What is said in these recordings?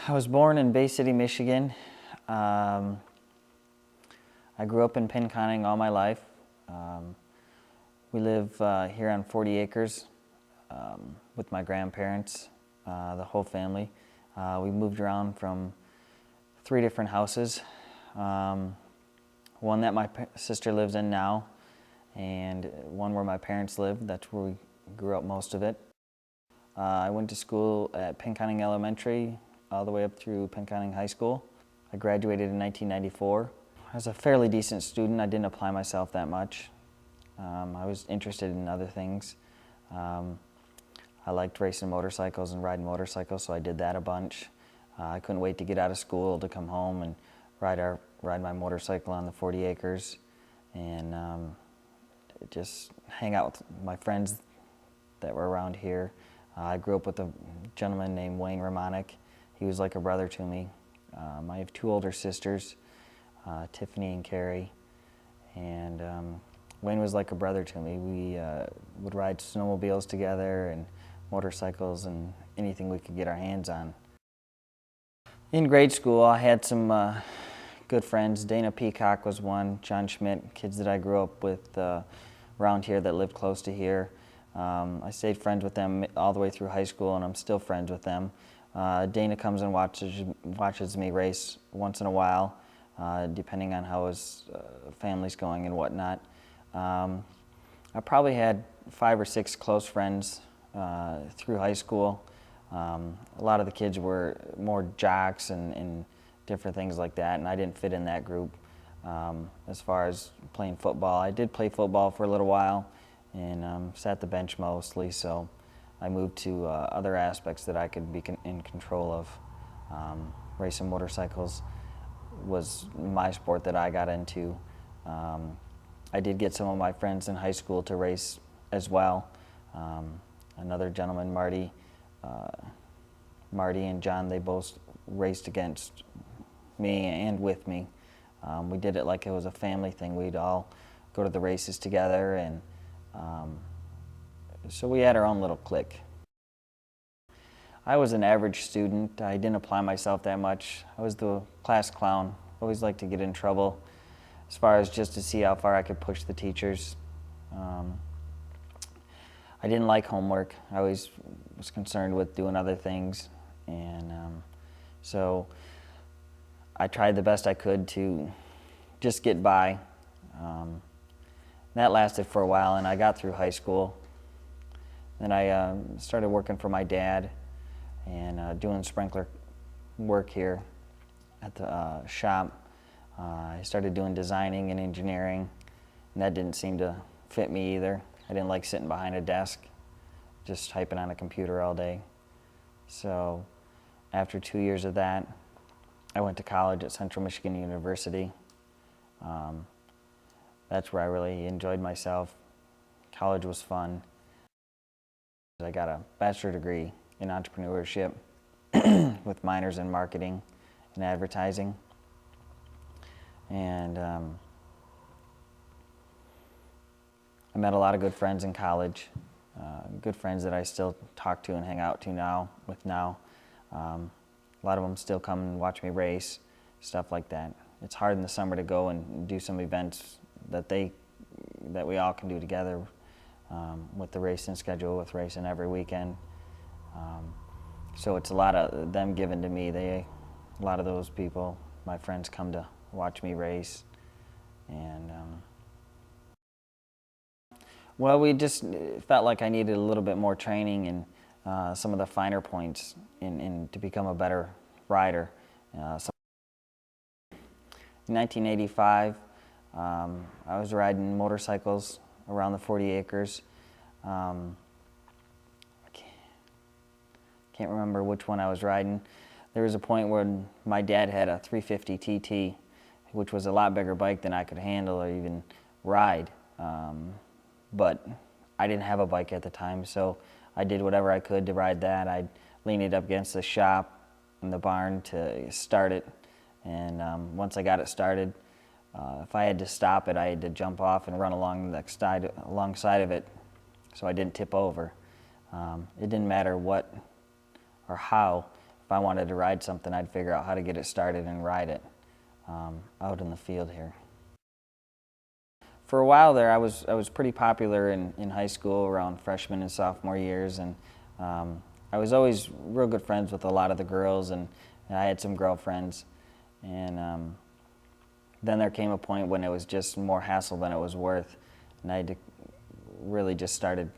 I was born in Bay City, Michigan. Um, I grew up in Pinconning all my life. We live here on 40 acres with my grandparents, the whole family. We moved around from 3 different houses. One that my sister lives in now, and one where my parents lived. That's where we grew up most of it. I went to school at Pinconning Elementary all the way up through Pinconning High School. I graduated in 1994. I was a fairly decent student. I didn't apply myself that much. I was interested in other things. I liked racing motorcycles and riding motorcycles, so I did that a bunch. I couldn't wait to get out of school to come home and ride my motorcycle on the 40 acres and just hang out with my friends that were around here. I grew up with a gentleman named Wayne Romanek. He was like a brother to me. I have 2 older sisters, Tiffany and Carrie, and Wayne was like a brother to me. We would ride snowmobiles together and motorcycles and anything we could get our hands on. In grade school, I had some good friends. Dana Peacock was one, John Schmidt, kids that I grew up with around here that lived close to here. I stayed friends with them all the way through high school, and I'm still friends with them. Dana comes and watches me race once in a while, depending on how his family's going and whatnot. I probably had 5 or 6 close friends through high school. A lot of the kids were more jocks and different things like that, and I didn't fit in that group. As far as playing football, I did play football for a little while and sat the bench mostly, so I moved to other aspects that I could be in control of. Racing motorcycles was my sport that I got into. I did get some of my friends in high school to race as well. Another gentleman, Marty and John, they both raced against me and with me. We did it like it was a family thing. We'd all go to the races together, and so we had our own little clique. I was an average student. I didn't apply myself that much. I was the class clown. Always liked to get in trouble as far as just to see how far I could push the teachers. I didn't like homework. I always was concerned with doing other things, and so I tried the best I could to just get by. That lasted for a while, and I got through high school. Then I started working for my dad and doing sprinkler work here at the shop. I started doing designing and engineering, and that didn't seem to fit me either. I didn't like sitting behind a desk, just typing on a computer all day. So after 2 years of that, I went to college at Central Michigan University. That's where I really enjoyed myself. College was fun. I got a bachelor's degree in entrepreneurship with minors in marketing and advertising. And I met a lot of good friends in college, good friends that I still talk to and hang out to now. A lot of them still come and watch me race, stuff like that. It's hard in the summer to go and do some events that we all can do together with the racing schedule, with racing every weekend. So it's a lot of them given to me. A lot of those people, my friends, come to watch me race. And well, we just felt like I needed a little bit more training and some of the finer points to become a better rider. In 1985, I was riding motorcycles around the 40 acres. I can't remember which one I was riding. There was a point where my dad had a 350 TT, which was a lot bigger bike than I could handle or even ride. But I didn't have a bike at the time, so I did whatever I could to ride that. I'd lean it up against the shop in the barn to start it. And once I got it started, if I had to stop it, I had to jump off and run alongside of it so I didn't tip over. It didn't matter what or how. if I wanted to ride something, I'd figure out how to get it started and ride it out in the field here. For a while there, I was pretty popular in high school around freshman and sophomore years, and I was always real good friends with a lot of the girls, and I had some girlfriends. And then there came a point when it was just more hassle than it was worth, and I really just started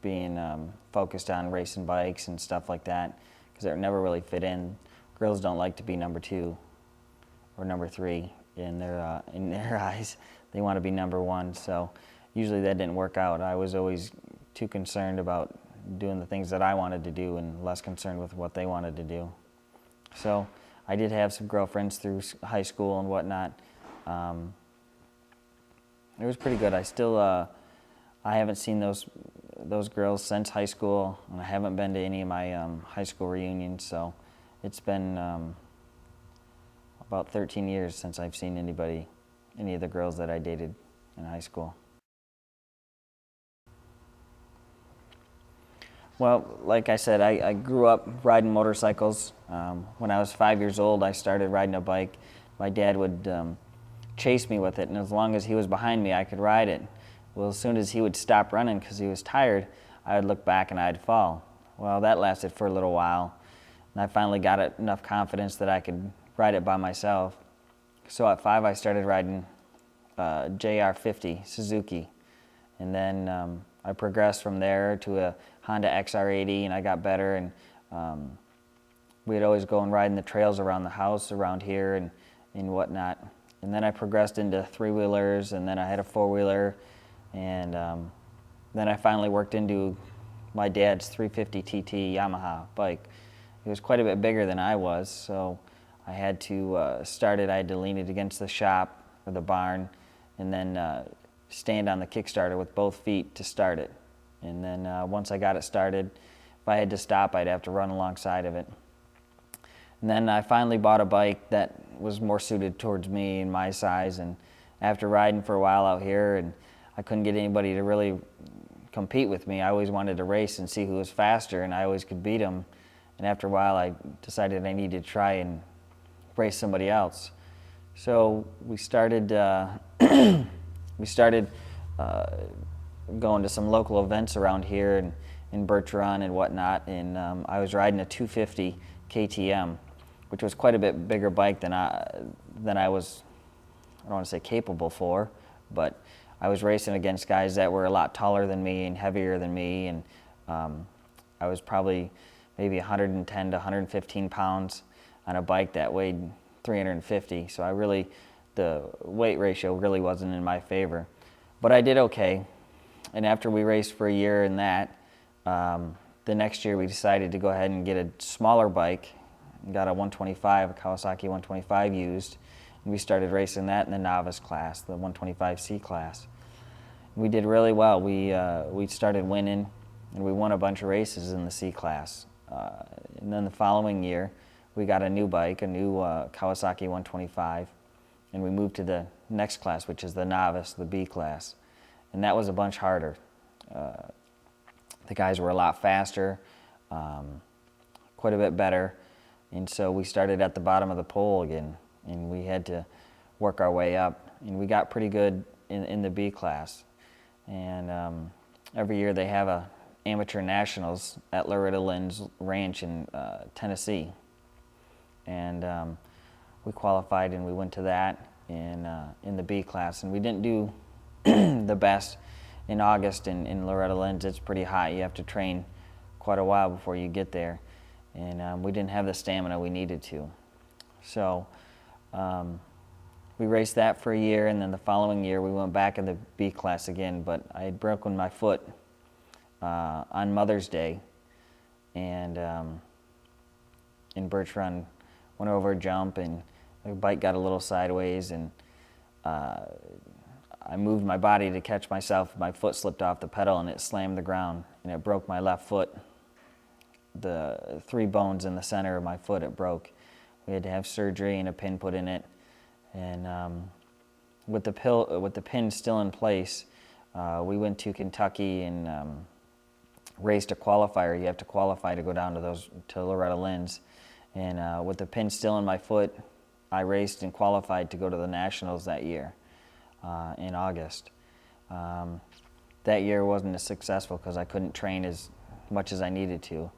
being focused on racing bikes and stuff like that, because it never really fit in. Girls don't like to be number 2 or number 3 in their eyes. They want to be number 1, so usually that didn't work out. I was always too concerned about doing the things that I wanted to do and less concerned with what they wanted to do. So I did have some girlfriends through high school and whatnot. It was pretty good. I haven't seen those girls since high school, and I haven't been to any of my high school reunions, so it's been about 13 years since I've seen any of the girls that I dated in high school. Well, like I said, I grew up riding motorcycles. When I was 5 years old, I started riding a bike. My dad would chase me with it, and as long as he was behind me, I could ride it. Well, as soon as he would stop running because he was tired, I would look back and I'd fall. Well, that lasted for a little while, and I finally got enough confidence that I could ride it by myself. So at 5, I started riding JR50 Suzuki, and then I progressed from there to a Honda XR80, and I got better, and we'd always go and ride in the trails around the house, around here, and whatnot. And then I progressed into 3-wheelers, and then I had a 4-wheeler, and then I finally worked into my dad's 350 TT Yamaha bike. It was quite a bit bigger than I was, so I had to start it. I had to lean it against the shop or the barn, and then stand on the Kickstarter with both feet to start it. And then once I got it started, if I had to stop, I'd have to run alongside of it. And then I finally bought a bike that was more suited towards me and my size, and after riding for a while out here, and I couldn't get anybody to really compete with me. I always wanted to race and see who was faster, and I always could beat them. And after a while, I decided I needed to try and race somebody else. So we started going to some local events around here and in Birch Run and whatnot, and I was riding a 250 KTM, which was quite a bit bigger bike than I was, I don't want to say capable for, but I was racing against guys that were a lot taller than me and heavier than me, and I was probably maybe 110 to 115 pounds on a bike that weighed 350, so the weight ratio really wasn't in my favor. But I did okay, and after we raced for a year in that, the next year we decided to go ahead and get a smaller bike, got a 125, a Kawasaki 125 used, and we started racing that in the novice class, the 125C class. We did really well. We started winning, and we won a bunch of races in the C class. And then the following year, we got a new bike, a new Kawasaki 125, and we moved to the next class, which is the novice, the B class. And that was a bunch harder. The guys were a lot faster, quite a bit better, and so we started at the bottom of the pole again, and we had to work our way up, and we got pretty good in the B class. And every year they have a amateur nationals at Loretta Lynn's ranch in Tennessee, and we qualified and we went to that in the B class, and we didn't do the best in August in Loretta Lynn's. It's pretty hot. You have to train quite a while before you get there, and we didn't have the stamina we needed to. So we raced that for a year, and then the following year we went back in the B class again, but I had broken my foot on Mother's Day, and in Birch Run, went over a jump, and the bike got a little sideways, and I moved my body to catch myself. My foot slipped off the pedal, and it slammed the ground, and it broke my left foot. The 3 bones in the center of my foot, it broke. We had to have surgery and a pin put in it, and with the pin still in place, we went to Kentucky and race to qualifier. You have to qualify to go down to Loretta Lynn's. And with the pin still in my foot, I raced and qualified to go to the Nationals that year in August. That year wasn't as successful because I couldn't train as much as I needed to.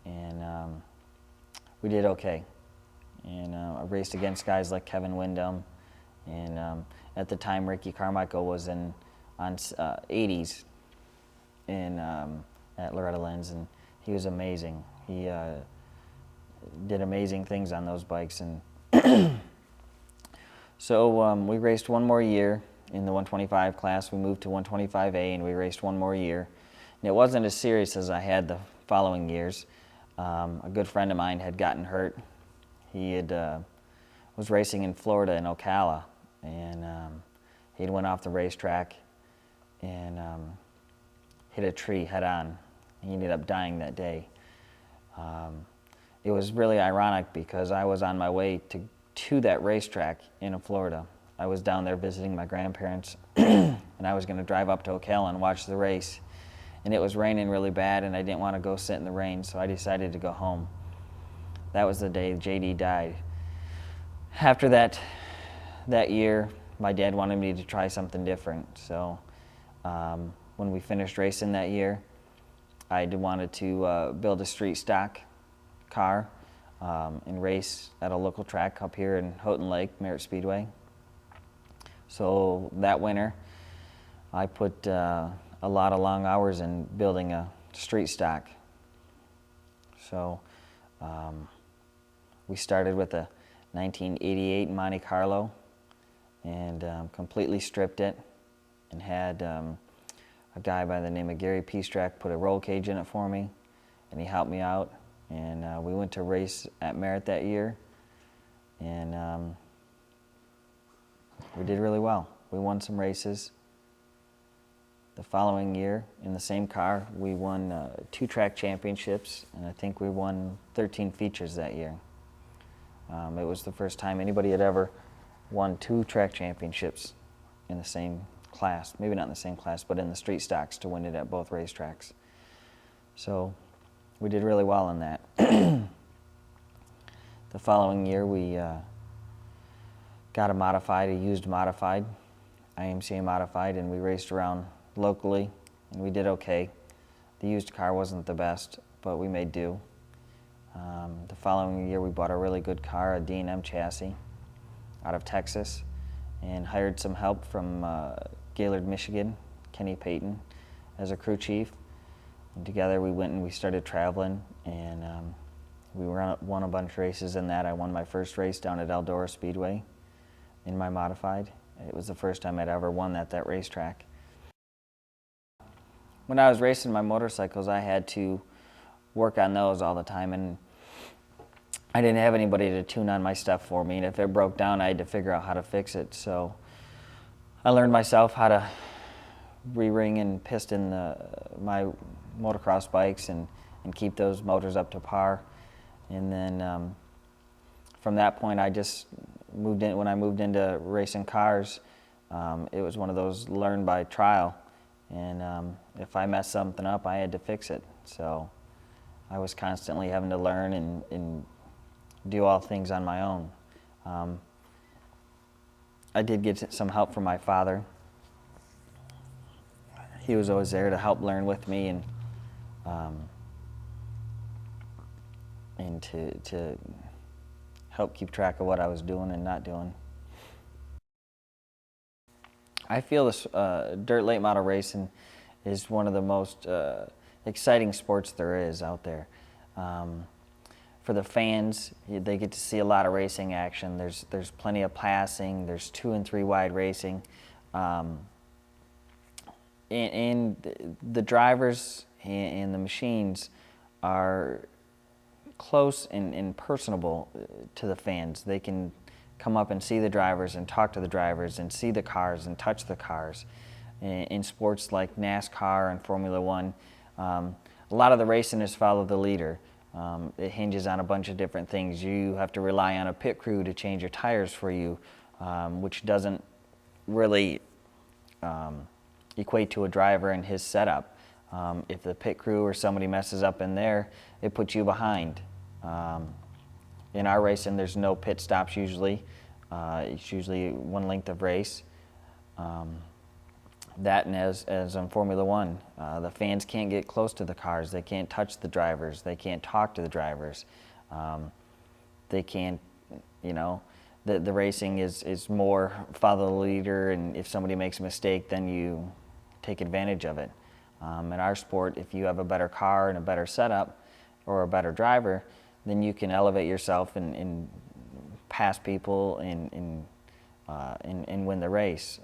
And we did okay. And I raced against guys like Kevin Windham. And at the time, Ricky Carmichael was on 80s at Loretta Lynn's, and he was amazing. He did amazing things on those bikes. And so we raced one more year in the 125 class. We moved to 125A, and we raced one more year. And it wasn't as serious as I had the following years. A good friend of mine had gotten hurt. He was racing in Florida in Ocala, and he went off the racetrack and hit a tree head on. He ended up dying that day. It was really ironic because I was on my way to that racetrack in Florida. I was down there visiting my grandparents, and I was going to drive up to Ocala and watch the race. And it was raining really bad, and I didn't want to go sit in the rain, so I decided to go home. That was the day JD died. After that year, my dad wanted me to try something different. So when we finished racing that year, I wanted to build a street stock car and race at a local track up here in Houghton Lake, Merritt Speedway. So that winter, I put a lot of long hours in building a street stock. So we started with a 1988 Monte Carlo and completely stripped it, and had a guy by the name of Gary Peastrack put a roll cage in it for me, and he helped me out. And we went to race at Merritt that year, and we did really well. We won some races. The following year, in the same car, we won 2 track championships, and I think we won 13 features that year. It was the first time anybody had ever won 2 track championships in the same class. Maybe not in the same class, but in the street stocks, to win it at both racetracks. So we did really well in that. The following year, we got a used modified, IMCA modified, and we raced around locally, and we did okay. The used car wasn't the best, but we made do. The following year, we bought a really good car, a D&M chassis, out of Texas, and hired some help from Gaylord, Michigan, Kenny Payton, as a crew chief. And together we went and we started traveling, and we won a bunch of races in that. I won my first race down at Eldora Speedway in my modified. It was the first time I'd ever won at that racetrack. When I was racing my motorcycles, I had to work on those all the time, and I didn't have anybody to tune on my stuff for me, and if it broke down, I had to figure out how to fix it. So I learned myself how to re-ring and piston my motocross bikes and keep those motors up to par. And then from that point, I just moved in. When I moved into racing cars, it was one of those learn by trial, and if I messed something up, I had to fix it. So I was constantly having to learn and do all things on my own. I did get some help from my father. He was always there to help learn with me and to help keep track of what I was doing and not doing. I feel this dirt late model racing is one of the most exciting sports there is out there. For the fans, they get to see a lot of racing action. There's plenty of passing. There's 2 and 3 wide racing, and the drivers and the machines are close and personable to the fans. They can come up and see the drivers and talk to the drivers and see the cars and touch the cars. In sports like NASCAR and Formula One, a lot of the racing is follow the leader. It hinges on a bunch of different things. You have to rely on a pit crew to change your tires for you, which doesn't really equate to a driver and his setup. If the pit crew or somebody messes up in there, it puts you behind. In our racing, there's no pit stops usually. It's usually one length of race. That and as on Formula One, the fans can't get close to the cars. They can't touch the drivers. They can't talk to the drivers. They can't, the racing is more follow the leader, and if somebody makes a mistake, then you take advantage of it. In our sport, if you have a better car and a better setup or a better driver, then you can elevate yourself and pass people and win the race.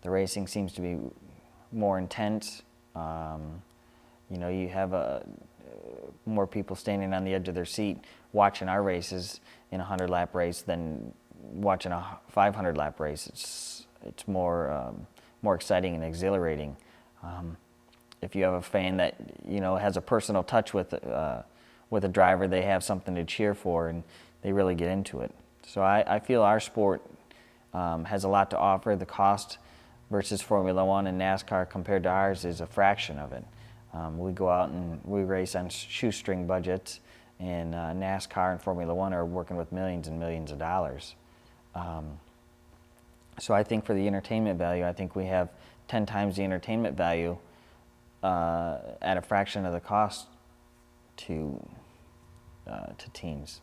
The racing seems to be more intense. You have more people standing on the edge of their seat watching our races in a 100-lap race than watching a 500-lap race. It's more exciting and exhilarating. If you have a fan that has a personal touch with a driver, they have something to cheer for and they really get into it. So I feel our sport has a lot to offer. The cost versus Formula One and NASCAR compared to ours is a fraction of it. We go out and we race on shoestring budgets, and NASCAR and Formula One are working with millions and millions of dollars. So I think for the entertainment value, I think we have 10 times the entertainment value at a fraction of the cost to teams.